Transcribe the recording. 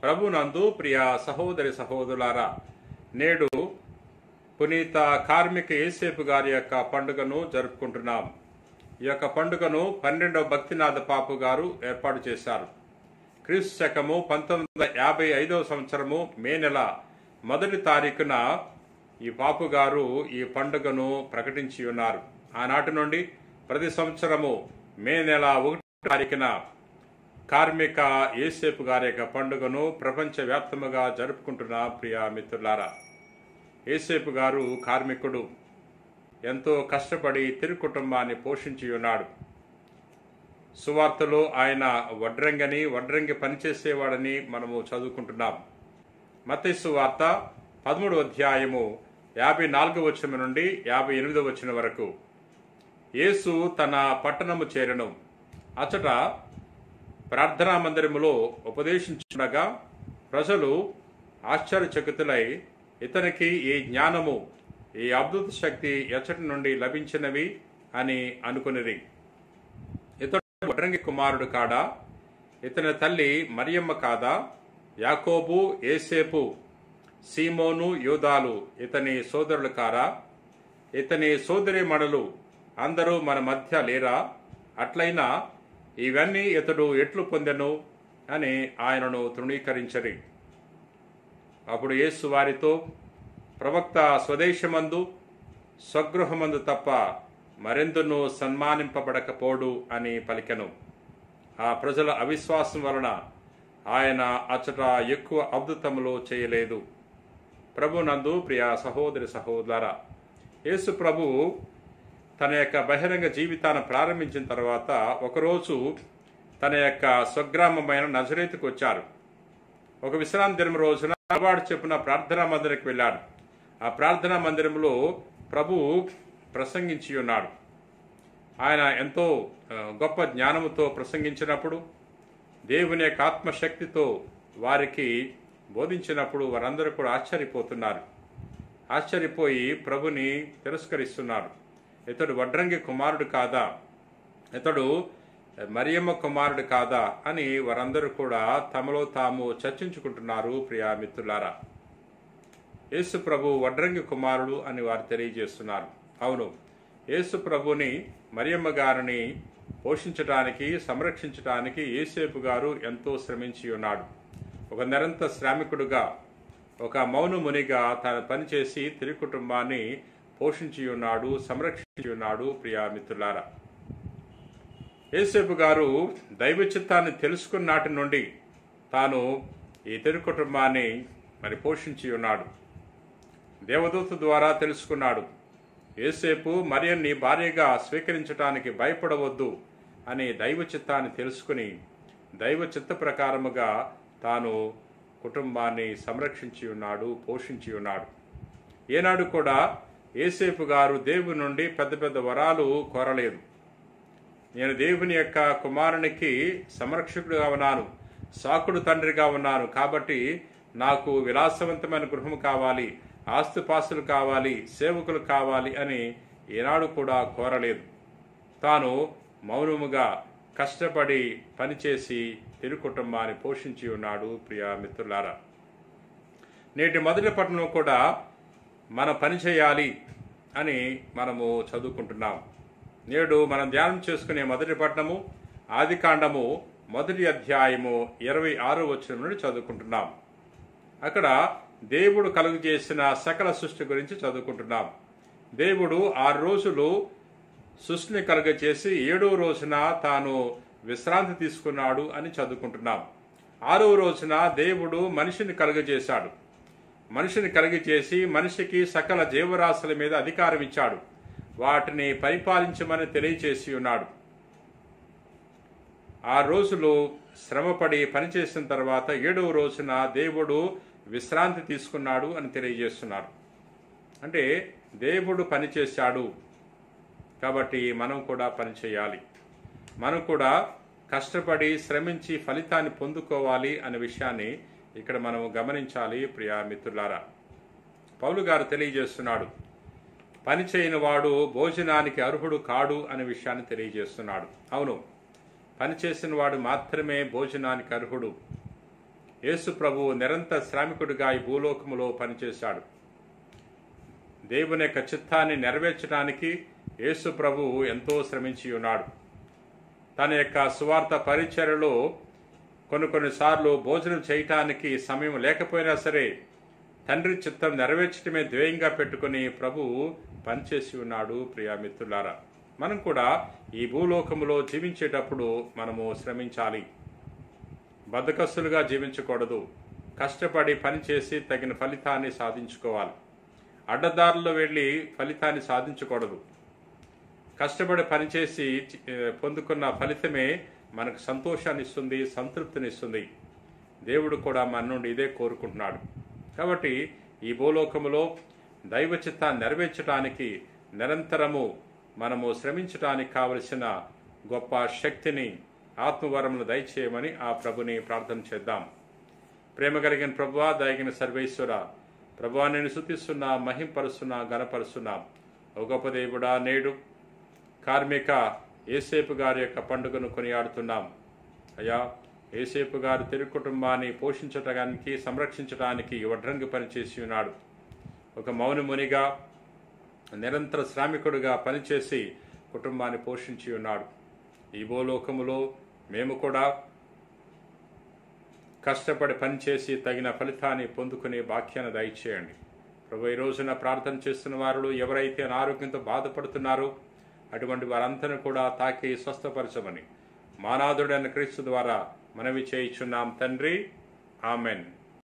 ప్రభునందు ప్రియ సహోదరి సహోదరులారా, నేడు పునీత కార్మిక యేసేపు గారి యొక్క పండుగను జరుపుకుంటున్నాం. ఈ యొక్క పండుగను 12వ భక్తినాథ పాపు గారు ఏర్పాటు చేశారు. క్రీస్తు శకము 1955 సంవత్సరము మే నెల 1వ తారీఖున ఈ పాపు గారు ఈ పండుగను ప్రకటించి ఉన్నారు. ఆనాటి నుండి ప్రతి సంవత్సరము మే నెల 1వ తారీఖున కార్మిక యేసేపు గారి యొక్క పండుగను ప్రపంచవ్యాప్తముగా జరుపుకుంటున్న ప్రియ మిత్రులారా, యేసేపు గారు కార్మికుడు. ఎంతో కష్టపడి తిరు కుటుంబాన్ని పోషించి ఉన్నాడు. సువార్తలో ఆయన వడ్రంగి పనిచేసేవాడని మనము చదువుకుంటున్నాం. మత్తయి సువార్త 13వ అధ్యాయము 54వ వచనం నుండి 58వ వచనం వరకు. యేసు తన పట్టణము చేరెను. అచట ప్రార్థనా మందిరములో ఉపదేశించుండగా ప్రజలు ఆశ్చర్యచకితులై ఇతనికి ఈ జ్ఞానము, ఈ అద్భుత శక్తి ఎచ్చటి నుండి లభించినవి అని అనుకునిరి. ఇతడు వడ్రంగి కుమారుడు కాడా? ఇతని తల్లి మరియమ్మ కాదా? యాకోబు, యేసేపు, సీమోను, యూదాలు ఇతని సోదరులు కారా? ఇతని సోదరీమణులు అందరూ మన మధ్య లేరా? అట్లయినా ఇవన్నీ ఇతడు ఎట్లు పొందెను అని ఆయనను తృణీకరించరి. అప్పుడు యేసు వారితో, ప్రవక్త స్వదేశమందు స్వగృహమందు తప్ప మరెందును సన్మానింపబడకపోడు అని పలికెను. ఆ ప్రజల అవిశ్వాసం వలన ఆయన అచ్చట ఎక్కువ అద్భుతములు చేయలేదు. ప్రభునందు ప్రియ సహోదరి సహోదరులారా, యేసు ప్రభు తన యొక్క బహిరంగ జీవితాన్ని ప్రారంభించిన తర్వాత ఒకరోజు తన యొక్క స్వగ్రామమైన నజరేతుకు వచ్చారు. ఒక విశ్రాంతి దినం రోజున అలవాటు చెప్పున ప్రార్థనా మందిరానికి వెళ్ళాడు. ఆ ప్రార్థనా మందిరంలో ప్రభు ప్రసంగించి ఉన్నాడు. ఆయన ఎంతో గొప్ప జ్ఞానముతో ప్రసంగించినప్పుడు, దేవుని యొక్క ఆత్మశక్తితో వారికి బోధించినప్పుడు వారందరూ కూడా ఆశ్చర్యపోతున్నారు. ఆశ్చర్యపోయి ప్రభుని తిరస్కరిస్తున్నారు. ఇతడు వడ్రంగి కుమారుడు కాదా? ఇతడు మరియమ్మ కుమారుడు కాదా అని వారందరూ కూడా తమలో తాము చర్చించుకుంటున్నారు. ప్రియా మిత్రులారా, యేసు ప్రభు వడ్రంగి కుమారుడు అని వారు తెలియజేస్తున్నారు. అవును, యేసు ప్రభుని మరియమ్మ గారిని పోషించడానికి, సంరక్షించడానికి యేసేపు గారు ఎంతో శ్రమించి ఉన్నాడు. ఒక నిరంతర శ్రామికుడుగా, ఒక మౌన మునిగా తన పనిచేసి తిరు కుటుంబాన్ని పోషించి ఉన్నాడు, సంరక్షించి ఉన్నాడు. ప్రియా మిత్రులారా, యేసేపు గారు దైవ చిత్తాన్ని తెలుసుకున్న నాటి నుండి తాను ఈ తిరు కుటుంబాన్ని పోషించి ఉన్నాడు. దేవదూత ద్వారా తెలుసుకున్నాడు. యేసేపు మరియన్ని భార్యగా స్వీకరించడానికి భయపడవద్దు అని దైవ చిత్తాన్ని తెలుసుకుని దైవ చిత్త ప్రకారముగా తాను కుటుంబాన్ని సంరక్షించి ఉన్నాడు, పోషించి ఉన్నాడు. ఏనాడు కూడా యేసేపు గారు దేవుని నుండి పెద్ద పెద్ద వరాలు కోరలేదు. నేను దేవుని యొక్క కుమారునికి సంరక్షకుడిగా ఉన్నాను, సాకుడు తండ్రిగా ఉన్నాను, కాబట్టి నాకు విలాసవంతమైన గృహం కావాలి, ఆస్తిపాస్తులు కావాలి, సేవకులు కావాలి అని ఏనాడు కూడా కోరలేదు. తాను మౌనముగా కష్టపడి పనిచేసి తిరు కుటుంబాన్ని పోషించి ఉన్నాడు. ప్రియా మిత్రులారా, నేటి మొదటి పట్టణం కూడా మన పని చేయాలి అని మనము చదువుకుంటున్నాం. నేడు మనం ధ్యానం చేసుకునే మొదటి పట్టణము ఆదికాండము 1వ అధ్యాయము 26వ వచనం నుండి చదువుకుంటున్నాం. అక్కడ దేవుడు కలుగజేసిన సకల సృష్టి గురించి చదువుకుంటున్నాం. దేవుడు 6 రోజులు సృష్టిని కలుగజేసి 7వ రోజున తాను విశ్రాంతి తీసుకున్నాడు అని చదువుకుంటున్నాం. 6వ రోజున దేవుడు మనిషిని కలుగజేశాడు. మనిషిని కలిగజేసి మనిషికి సకల జీవరాశుల మీద అధికారం ఇచ్చాడు. వాటిని పరిపాలించమని తెలియచేసి ఉన్నాడు. 6 రోజులు శ్రమపడి పనిచేసిన తర్వాత 7వ రోజున దేవుడు విశ్రాంతి తీసుకున్నాడు అని తెలియజేస్తున్నాడు. అంటే దేవుడు పనిచేశాడు కాబట్టి మనం కూడా పనిచేయాలి. మనం కూడా కష్టపడి శ్రమించి ఫలితాన్ని పొందుకోవాలి అనే విషయాన్ని ఇక్కడ మనం గమనించాలి. ప్రియా మిత్రులారా, పౌలు గారు తెలియజేస్తున్నాడు, పని చేయని వాడు భోజనానికి అర్హుడు కాడు అనే విషయాన్ని తెలియజేస్తున్నాడు. అవును, పనిచేసిన వాడు మాత్రమే భోజనానికి అర్హుడు. యేసు ప్రభువు నిరంతర శ్రామికుడిగా ఈ భూలోకములో పనిచేశాడు. దేవుని యొక్క చిత్తాన్ని నెరవేర్చడానికి యేసు ప్రభువు ఎంతో శ్రమించి ఉన్నాడు. తన యొక్క సువార్త పరిచర్యలో కొన్నిసార్లు భోజనం చేయటానికి సమయం లేకపోయినా సరే తండ్రి చిత్తం నెరవేర్చడమే ధ్యేయంగా పెట్టుకుని ప్రభువు పనిచేసి ఉన్నాడు. ప్రియామిత్రులారా, మనం కూడా ఈ భూలోకములో జీవించేటప్పుడు మనము శ్రమించాలి. బద్ధకస్తులుగా జీవించకూడదు. కష్టపడి పనిచేసి తగిన ఫలితాన్ని సాధించుకోవాలి. అడ్డదారుల్లో వెళ్ళి ఫలితాన్ని సాధించకూడదు. కష్టపడి పనిచేసి పొందుకున్న ఫలితమే మనకు సంతోషాన్ని ఇస్తుంది, సంతృప్తిని ఇస్తుంది. దేవుడు కూడా మన నుండి ఇదే కోరుకుంటున్నాడు. కాబట్టి ఈ భూలోకములో దైవ చిత్తాన్ని నెరవేర్చడానికి నిరంతరము మనము శ్రమించడానికి కావలసిన గొప్ప శక్తిని, ఆత్మవరమును దయచేయమని ఆ ప్రభుని ప్రార్థన చేద్దాం. ప్రేమ కలిగిన ప్రభువా, దయగిన సర్వేశ్వర ప్రభువా, నేను స్తుతిస్తున్నా, మహింపరుస్తున్నా, ఘనపరుస్తున్నా. ఓ గొప్ప దేవుడా, నేడు కార్మిక యేసేపు గారి యొక్క పండుగను కొనియాడుతున్నాం. అయ్యా, యేసేపు గారు తిరుగు కుటుంబాన్ని పోషించడానికి, సంరక్షించడానికి వడ్రంగి పనిచేసి ఉన్నాడు. ఒక మౌనమునిగా నిరంతర శ్రామికుడిగా పనిచేసి కుటుంబాన్ని పోషించి ఉన్నాడు. ఈ భూలోకములో మేము కూడా కష్టపడి పనిచేసి తగిన ఫలితాన్ని పొందుకునే భాగ్యాన్ని దయచేయండి. ప్రభు, ఈ రోజున ప్రార్థన చేస్తున్న వారు ఎవరైతే అనారోగ్యంతో బాధపడుతున్నారో అటువంటి వారందరినీ కూడా తాకి స్వస్థపరచమని మానాథుడైన క్రీస్తు ద్వారా మనవి చేయుచున్నాం తండ్రి. ఆమెన్.